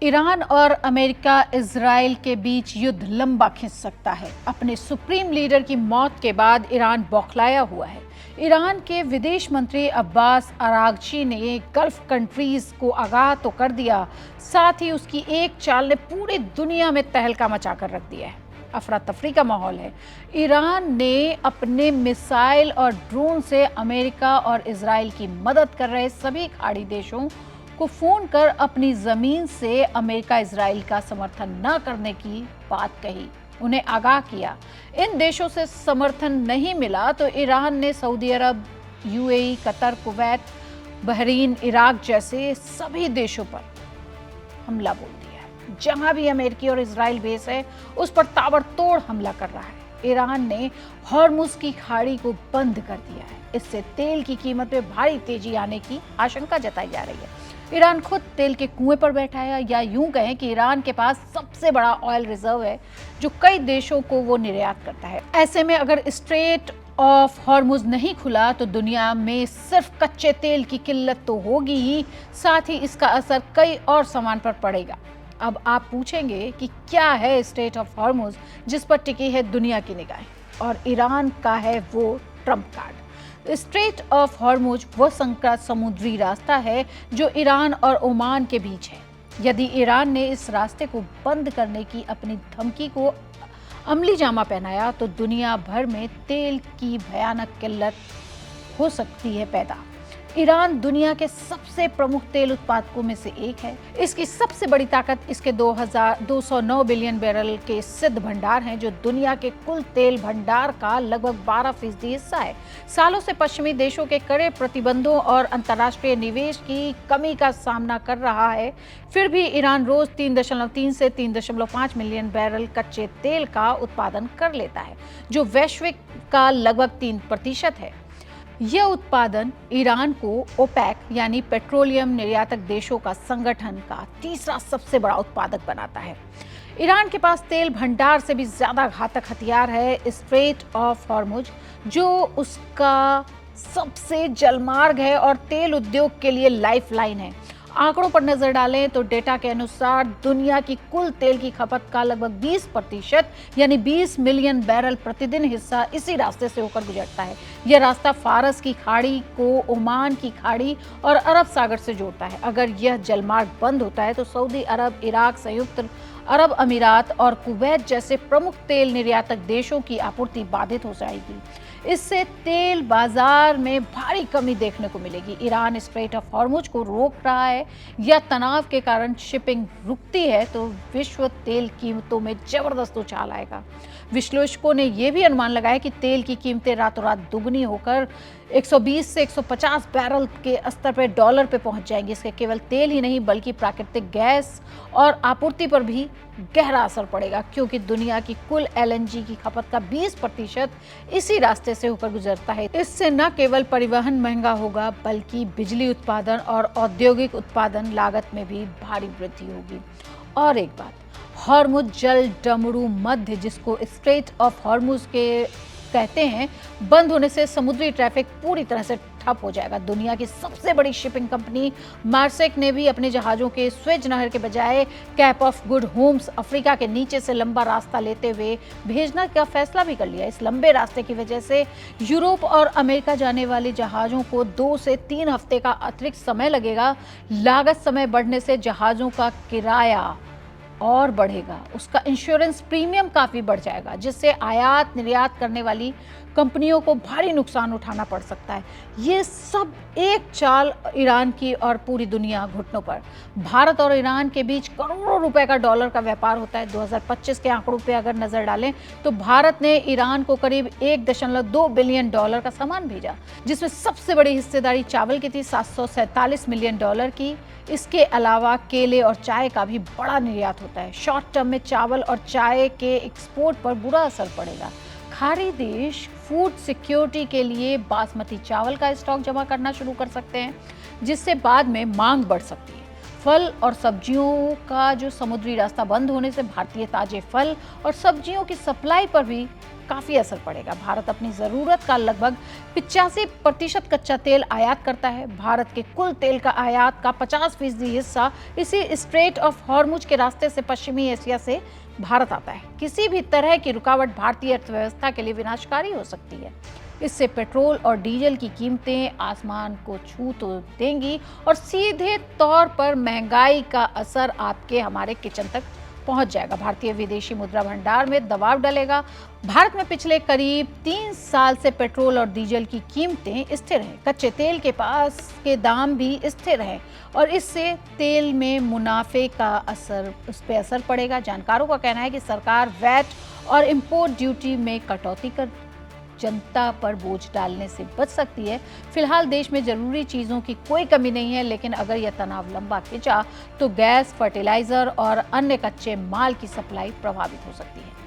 Iran और America Israel के बीच युद्ध लंबा खिंच सकता है। अपने सुप्रीम लीडर की मौत के बाद ईरान बौखलाया हुआ है। ईरान के विदेश मंत्री अब्बास अरागची ने गल्फ कंट्रीज को आगाह तो कर दिया, साथ ही उसकी एक चाल ने पूरी दुनिया में तहलका मचा कर रख दिया है। अफरा तफरी का माहौल है। ईरान ने अपने मिसाइल और ड्रोन से अमेरिका और इजराइल की मदद कर रहे सभी खाड़ी देशों को फोन कर अपनी जमीन से अमेरिका इजराइल का समर्थन न करने की बात कही, उन्हें आगाह किया। इन देशों से समर्थन नहीं मिला तो ईरान ने Saudi Arab, UAE, Qatar, Kuwait, Bahrain, Iraq जैसे सभी देशों पर हमला बोल दिया है। जहां भी अमेरिकी और इजराइल बेस है उस पर ताबड़तोड़ हमला कर रहा है। ईरान ने हॉर्मुज की खाड़ी को बंद कर दिया है। इससे तेल की कीमत में भारी तेजी आने की आशंका जताई जा रही है। ईरान खुद तेल के कुएं पर बैठा है, या यूं कहें कि ईरान के पास सबसे बड़ा ऑयल रिजर्व है जो कई देशों को वो निर्यात करता है। ऐसे में अगर स्ट्रेट ऑफ हॉर्मुज नहीं खुला तो दुनिया में सिर्फ कच्चे तेल की किल्लत तो होगी ही, साथ ही इसका असर कई और सामान पर पड़ेगा। अब आप पूछेंगे कि क्या है स्ट्रेट ऑफ हॉर्मुज जिस पर टिकी है दुनिया की निगाहें, और ईरान का है वो Trump card. Straight of Hormuz वो संकरा समुद्री रास्ता है जो ईरान और ओमान के बीच है। यदि ईरान ने इस रास्ते को बंद करने की अपनी धमकी को अमली जामा पहनाया तो दुनिया भर में तेल की भयानक किल्लत हो सकती है पैदा। ईरान दुनिया के सबसे प्रमुख तेल उत्पादकों में से एक है। इसकी सबसे बड़ी ताकत इसके 209 बिलियन बैरल के सिद्ध भंडार हैं, जो दुनिया के कुल तेल भंडार का लगभग 12% हिस्सा है। सालों से पश्चिमी देशों के कड़े प्रतिबंधों और अंतर्राष्ट्रीय निवेश की कमी का सामना कर रहा है, फिर भी ईरान रोज 3.3 से 3.5 मिलियन बैरल कच्चे तेल का उत्पादन कर लेता है, जो वैश्विक का लगभग 3% है। यह उत्पादन ईरान को ओपेक यानी पेट्रोलियम निर्यातक देशों का संगठन का तीसरा सबसे बड़ा उत्पादक बनाता है। ईरान के पास तेल भंडार से भी ज्यादा घातक हथियार है स्ट्रेट ऑफ हॉर्मुज, जो उसका सबसे जलमार्ग है और तेल उद्योग के लिए लाइफलाइन है। आंकड़ों पर नजर डालें तो डेटा के अनुसार दुनिया की कुल तेल की खपत का लगभग 20% यानी 20 मिलियन बैरल प्रतिदिन हिस्सा इसी रास्ते से होकर गुजरता है। यह रास्ता फारस की खाड़ी को ओमान की खाड़ी और अरब सागर से जोड़ता है। अगर यह जलमार्ग बंद होता है तो सऊदी अरब, इराक, संयुक्त अरब अमीरात और कुवैत जैसे प्रमुख तेल निर्यातक देशों की आपूर्ति बाधित हो जाएगी। इससे तेल बाजार में भारी कमी देखने को मिलेगी। ईरान स्ट्रेट ऑफ हॉर्मुज को रोक रहा है या तनाव के कारण शिपिंग रुकती है तो विश्व तेल कीमतों में जबरदस्त उछाल आएगा। विश्लेषकों ने यह भी अनुमान लगाया कि तेल की कीमतें रातों रात दुगनी होकर 120 से 150 बैरल के स्तर पर डॉलर पे पहुंच जाएंगे। इसके केवल तेल ही नहीं बल्कि प्राकृतिक गैस और आपूर्ति पर भी गहरा असर पड़ेगा, क्योंकि दुनिया की कुल एलएनजी की खपत का 20% इसी रास्ते से होकर गुजरता है। इससे न केवल परिवहन महंगा होगा बल्कि बिजली उत्पादन और औद्योगिक उत्पादन लागत में भी भारी वृद्धि होगी। और एक बात, हॉर्मुज जल डमरू मध्य, जिसको स्ट्रेट ऑफ हॉर्मुज के कहते हैं, बंद होने से समुद्री ट्रैफिक पूरी तरह से ठप हो जाएगा। दुनिया की सबसे बड़ी शिपिंग कंपनी मार्सेक ने भी अपने जहाजों के स्वेज नहर के बजाय Cape of Good Homes Africa के नीचे से लंबा रास्ता लेते हुए भेजने का फैसला भी कर लिया। इस लंबे रास्ते की वजह से यूरोप और अमेरिका जाने वाले जहाजों को 2 से 3 हफ्ते का अतिरिक्त समय लगेगा। लागत समय बढ़ने से जहाजों का किराया और बढ़ेगा, उसका इंश्योरेंस प्रीमियम काफी बढ़ जाएगा, जिससे आयात निर्यात करने वाली कंपनियों को भारी नुकसान उठाना पड़ सकता है। ये सब एक चाल ईरान की और पूरी दुनिया घुटनों पर। भारत और ईरान के बीच करोड़ों रुपए का डॉलर का व्यापार होता है। 2025 के आंकड़ों पे अगर नजर डालें तो भारत ने ईरान को करीब 1.2 बिलियन डॉलर का सामान भेजा, जिसमें सबसे बड़ी हिस्सेदारी चावल की थी, 747 मिलियन डॉलर की। इसके अलावा केले और चाय का भी बड़ा निर्यात होता है। शॉर्ट टर्म में चावल और चाय के एक्सपोर्ट पर बुरा असर पड़ेगा। खाड़ी देश फूड सिक्योरिटी के लिए बासमती चावल का स्टॉक जमा करना शुरू कर सकते हैं, जिससे बाद में मांग बढ़ सकती है। फल और सब्जियों का जो समुद्री रास्ता बंद होने से भारतीय ताजे फल और सब्जियों की सप्लाई पर भी काफ़ी असर पड़ेगा। भारत अपनी ज़रूरत का लगभग 85% कच्चा तेल आयात करता है। भारत के कुल तेल का आयात का 50% हिस्सा इसी स्ट्रेट ऑफ हॉर्मुज के रास्ते से पश्चिमी एशिया से भारत आता है। किसी भी तरह की रुकावट भारतीय अर्थव्यवस्था के लिए विनाशकारी हो सकती है। इससे पेट्रोल और डीजल की कीमतें आसमान को छू तो देंगी और सीधे तौर पर महंगाई का असर आपके हमारे किचन तक पहुंच जाएगा। भारतीय विदेशी मुद्रा भंडार में दबाव डलेगा। भारत में पिछले करीब 3 साल से पेट्रोल और डीजल की कीमतें स्थिर हैं। कच्चे तेल के पास के दाम भी स्थिर हैं और इससे तेल में मुनाफे का उस पर असर पड़ेगा। जानकारों का कहना है कि सरकार वैट और इंपोर्ट ड्यूटी में कटौती कर जनता पर बोझ डालने से बच सकती है। फिलहाल देश में जरूरी चीजों की कोई कमी नहीं है, लेकिन अगर यह तनाव लंबा खिंचा तो गैस, फर्टिलाइजर और अन्य कच्चे माल की सप्लाई प्रभावित हो सकती है।